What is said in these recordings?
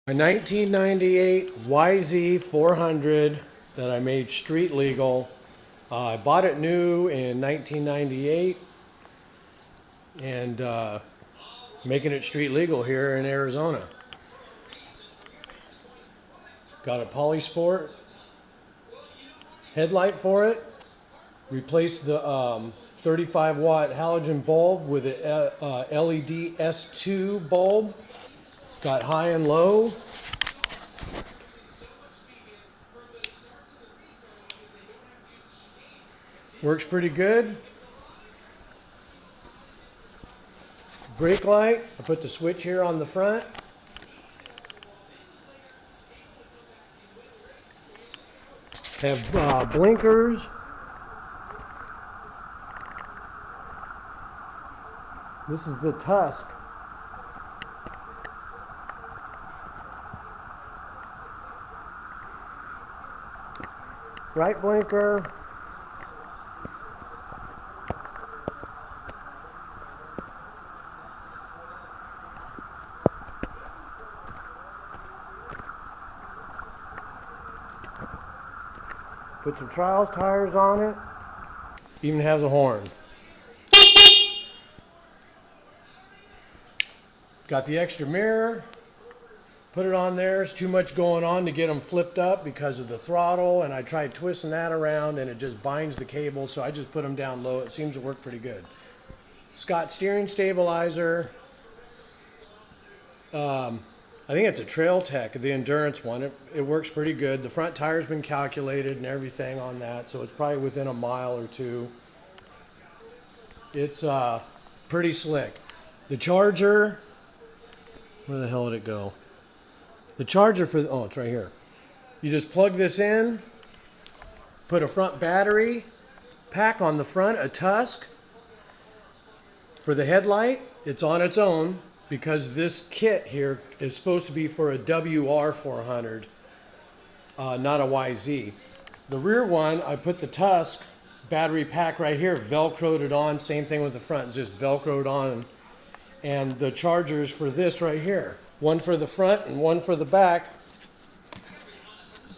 A 1998 YZ400 that I made street legal. I bought it new in 1998 and making it street legal here in Arizona. Got a Polisport headlight for it. Replaced the 35 watt halogen bulb with a LED S2 bulb. Got high and low. Works pretty good. Brake light. I put the switch here on the front. Have blinkers. This is the Tusk. Right blinker. Put some trials tires on it. Even has a horn. Got the extra mirror. Put it on there. There's too much going on to get them flipped up because of the throttle, and I tried twisting that around and it just binds the cable, so I just put them down low. It seems to work pretty good. Scott steering stabilizer. I think it's a Trail Tech, the endurance one. It works pretty good. The front tire's been calculated and everything on that, so it's probably within a mile or two. It's pretty slick. The charger, where the hell did it go? The charger for, oh, it's right here. You just plug this in, put a front battery pack on the front, a Tusk. For the headlight, it's on its own because this kit here is supposed to be for a WR400, not a YZ. The rear one, I put the Tusk battery pack right here, Velcroed it on, same thing with the front, just Velcroed on. And the chargers for this right here. One for the front and one for the back,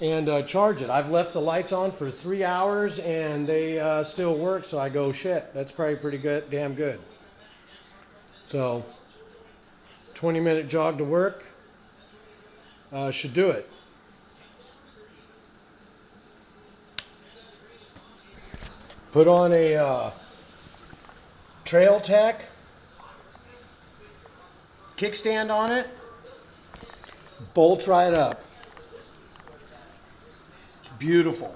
and charge it. I've left the lights on for 3 hours and they still work, so I go, shit, that's probably pretty good, damn good. So 20-minute jog to work should do it. Put on a Trail Tech kickstand on it. Bolts right up. It's beautiful.